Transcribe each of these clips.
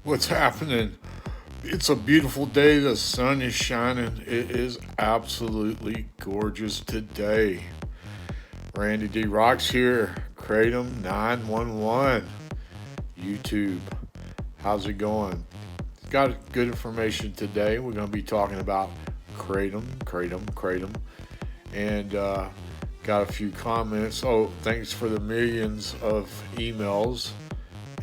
What's happening? It's a beautiful day. The sun is shining. It is absolutely gorgeous today. Randy D. Rocks here. Kratom 911. YouTube. How's it going? Got good information today. We're going to be talking about Kratom. And got a few comments. Oh, thanks for the millions of emails.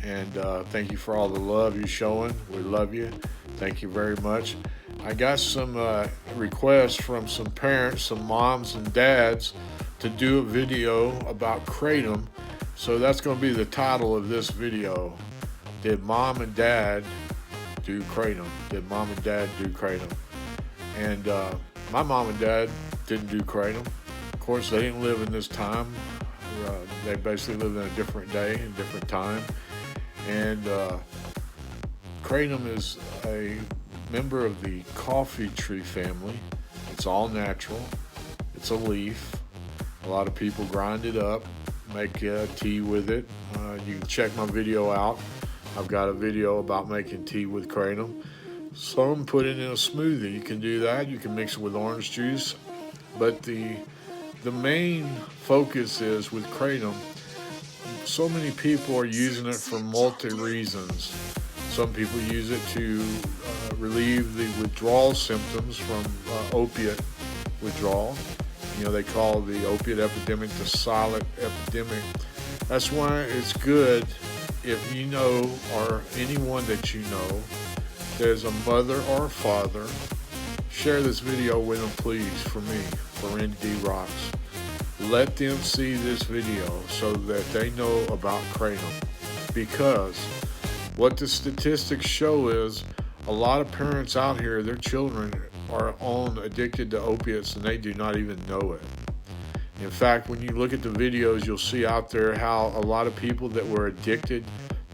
And thank you for all the love you're showing. We love you. Thank you very much. I got some requests from some parents, some moms and dads, to do a video about Kratom. So that's going to be the title of this video. Did mom and dad do Kratom? Did mom and dad do Kratom? And my mom and dad didn't do Kratom. Of course, they didn't live in this time. They basically lived in a different day and different time. And Kratom is a member of the coffee tree family. It's all natural. It's a leaf. A lot of people grind it up, make tea with it. You can check my video out. I've got a video about making tea with Kratom. Some put it in a smoothie. You can do that. You can mix it with orange juice. But the main focus is with Kratom, so many people are using it for multi reasons. Some people use it to relieve the withdrawal symptoms from opiate withdrawal. You know, they call the opiate epidemic the silent epidemic. That's why it's good if you know, or anyone that you know, there's a mother or a father, share this video with them, please, for me, for Randy D. Rocks. Let them see this video so that they know about Kratom. Because what the statistics show is a lot of parents out here, their children are addicted to opiates and they do not even know it. In fact, when you look at the videos, you'll see out there how a lot of people that were addicted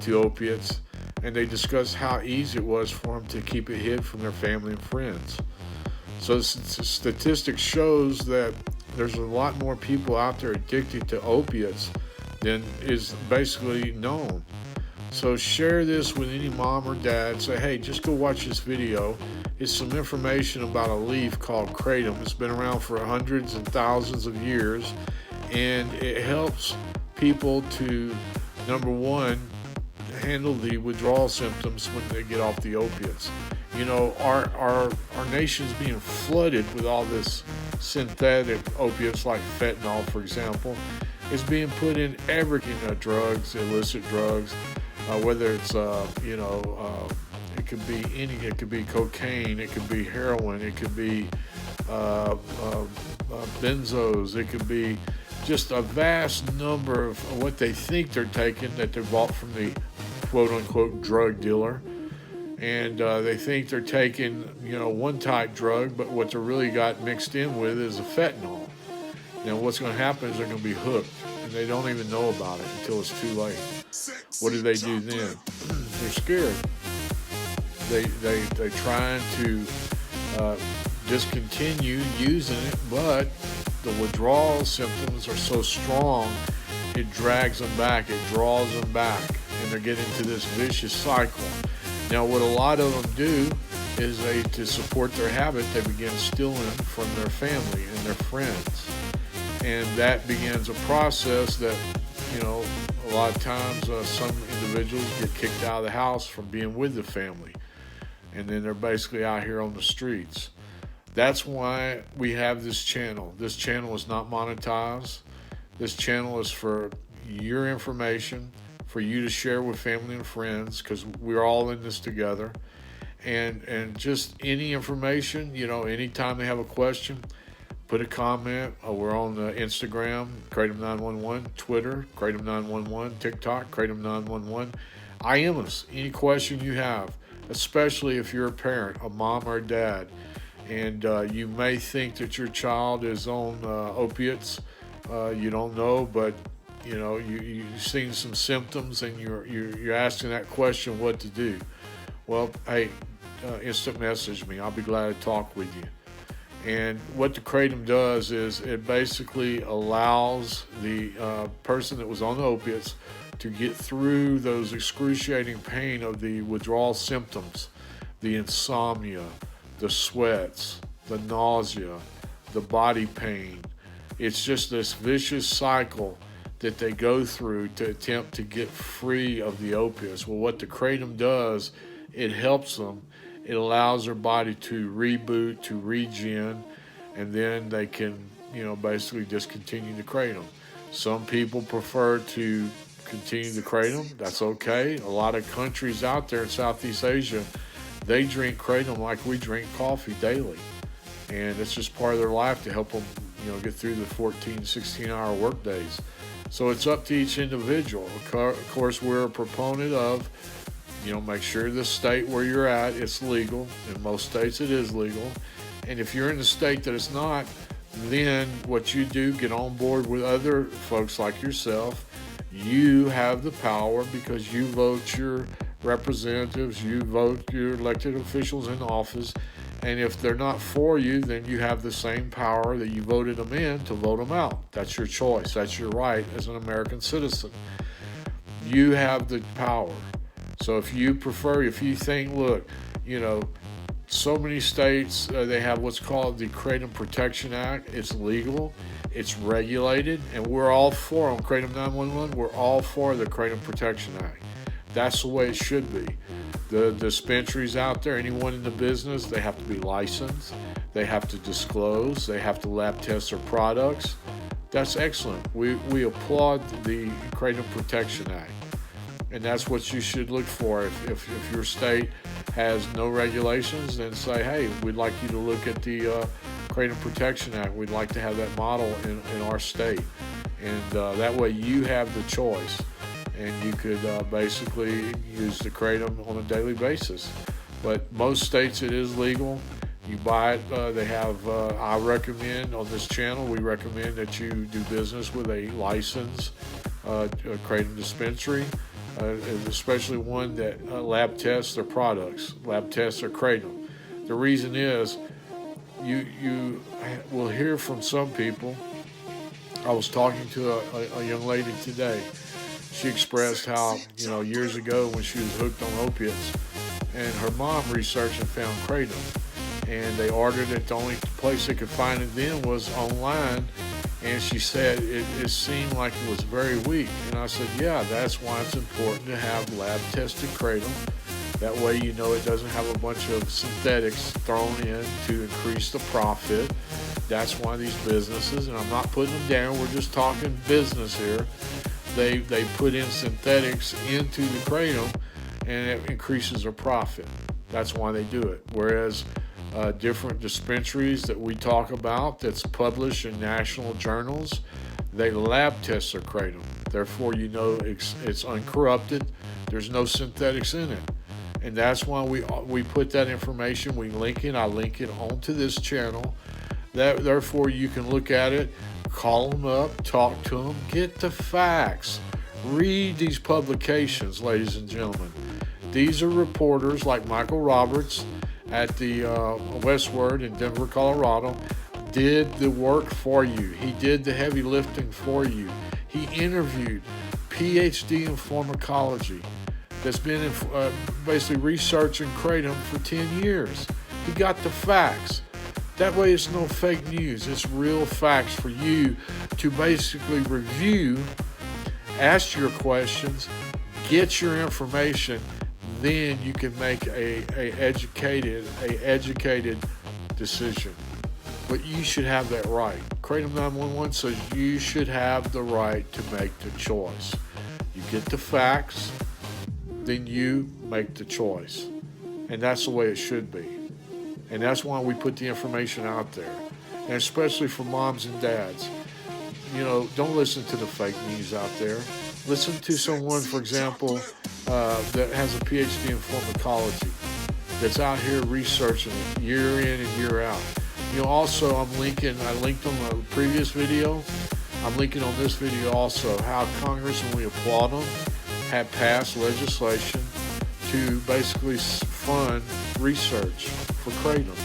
to opiates, and they discuss how easy it was for them to keep it hid from their family and friends. So the statistics shows that there's a lot more people out there addicted to opiates than is basically known. So share this with any mom or dad. Say, hey, just go watch this video. It's some information about a leaf called Kratom. It's been around for hundreds and thousands of years, and it helps people to, number one, handle the withdrawal symptoms when they get off the opiates. You know, our nation's being flooded with all this synthetic opiates like fentanyl, for example. It's being put in every drugs, illicit drugs, whether it's it could be it could be cocaine, it could be heroin, it could be benzos, it could be just a vast number of what they think they're taking that they bought from the quote-unquote drug dealer. And they think they're taking, one type drug, but what they really got mixed in with is a fentanyl. Now, what's going to happen is they're going to be hooked, and they don't even know about it until it's too late. What do they do then? They're scared. They're trying to discontinue using it, but the withdrawal symptoms are so strong, it drags them back, it draws them back, and they're getting into this vicious cycle. Now, what a lot of them do is to support their habit, they begin stealing from their family and their friends. And that begins a process that, a lot of times some individuals get kicked out of the house from being with the family. And then they're basically out here on the streets. That's why we have this channel. This channel is not monetized. This channel is for your information, for you to share with family and friends, because we're all in this together. And just any information, anytime they have a question, put a comment. We're on Instagram, Kratom911, Twitter, Kratom911, TikTok, Kratom911. IM us, any question you have, especially if you're a parent, a mom or a dad, and you may think that your child is on opiates. You don't know, but you've seen some symptoms and you're asking that question what to do. Well, hey, instant message me. I'll be glad to talk with you. And what the Kratom does is it basically allows the person that was on the opiates to get through those excruciating pain of the withdrawal symptoms, the insomnia, the sweats, the nausea, the body pain. It's just this vicious cycle that they go through to attempt to get free of the opiates. Well, what the Kratom does, it helps them. It allows their body to reboot, to regen, and then they can, basically discontinue the Kratom. Some people prefer to continue the Kratom. That's okay. A lot of countries out there in Southeast Asia, they drink Kratom like we drink coffee daily. And it's just part of their life to help them, get through the 14, 16-hour work days. So it's up to each individual. Of course, we're a proponent of, make sure the state where you're at, it's legal. In most states, it is legal. And if you're in a state that it's not, then what you do, get on board with other folks like yourself. You have the power because you vote your representatives, you vote your elected officials in office. And if they're not for you, then you have the same power that you voted them in to vote them out. That's your choice. That's your right as an American citizen. You have the power. So if you think, look, so many states, they have what's called the Kratom Protection Act. It's legal, it's regulated, and we're all for, on Kratom 911, we're all for the Kratom Protection Act. That's the way it should be. The dispensaries out there, anyone in the business, they have to be licensed, they have to disclose, they have to lab test their products. That's excellent. We applaud the Kratom Protection Act. And that's what you should look for. If your state has no regulations, then say, hey, we'd like you to look at the Kratom Protection Act. We'd like to have that model in our state. And that way you have the choice. And you could basically use the Kratom on a daily basis. But most states it is legal. You buy it, they have, I recommend on this channel, we recommend that you do business with a licensed Kratom dispensary. Especially one that lab tests their products, lab tests their Kratom. The reason is, you will hear from some people. I was talking to a young lady today. She expressed how, years ago when she was hooked on opiates, and her mom researched and found Kratom. And they ordered it. The only place they could find it then was online. And she said it seemed like it was very weak. And I said, yeah, that's why it's important to have lab-tested Kratom. That way it doesn't have a bunch of synthetics thrown in to increase the profit. That's why these businesses, and I'm not putting them down, we're just talking business here, they put in synthetics into the Kratom and it increases their profit. That's why they do it. Whereas different dispensaries that we talk about that's published in national journals, they lab test their Kratom. Therefore, it's uncorrupted. There's no synthetics in it. And that's why we put that information, we link it, I link it onto this channel. Therefore, you can look at it, call them up, talk to them, get the facts. Read these publications, ladies and gentlemen. These are reporters like Michael Roberts at the Westward in Denver, Colorado, did the work for you. He did the heavy lifting for you. He interviewed PhD in pharmacology that's been basically researching Kratom for 10 years. He got the facts. That way it's no fake news. It's real facts for you to basically review, ask your questions, get your information. Then you can make a educated decision. But you should have that right. Kratom 911 says you should have the right to make the choice. You get the facts, then you make the choice. And that's the way it should be. And that's why we put the information out there. And especially for moms and dads. Don't listen to the fake news out there. Listen to someone, for example, that has a PhD in pharmacology, that's out here researching it year in and year out. Also I linked on a previous video, I'm linking on this video also, how Congress, and we applaud them, have passed legislation to basically fund research for Kratom.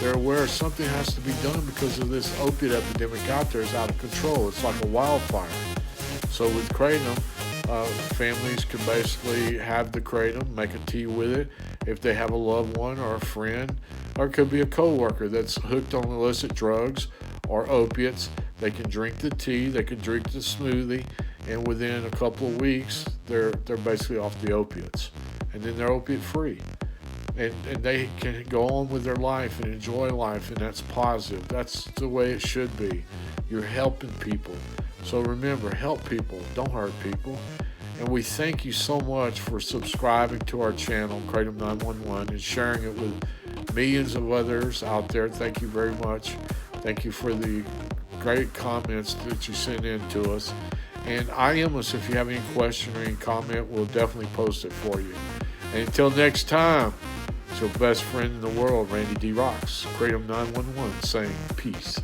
They're aware something has to be done because of this opiate epidemic out there is out of control. It's like a wildfire. So with Kratom, families can basically have the kratom, make a tea with it. If they have a loved one or a friend, or it could be a coworker that's hooked on illicit drugs or opiates, they can drink the tea, they can drink the smoothie, and within a couple of weeks, they're basically off the opiates, and then they're opiate free. And they can go on with their life and enjoy life, and that's positive. That's the way it should be. You're helping people. So remember, help people, don't hurt people. And we thank you so much for subscribing to our channel, Kratom 911, and sharing it with millions of others out there. Thank you very much. Thank you for the great comments that you send in to us. And IM us if you have any question or any comment. We'll definitely post it for you. And until next time, it's your best friend in the world, Randy D. Rocks, Kratom 911, saying peace.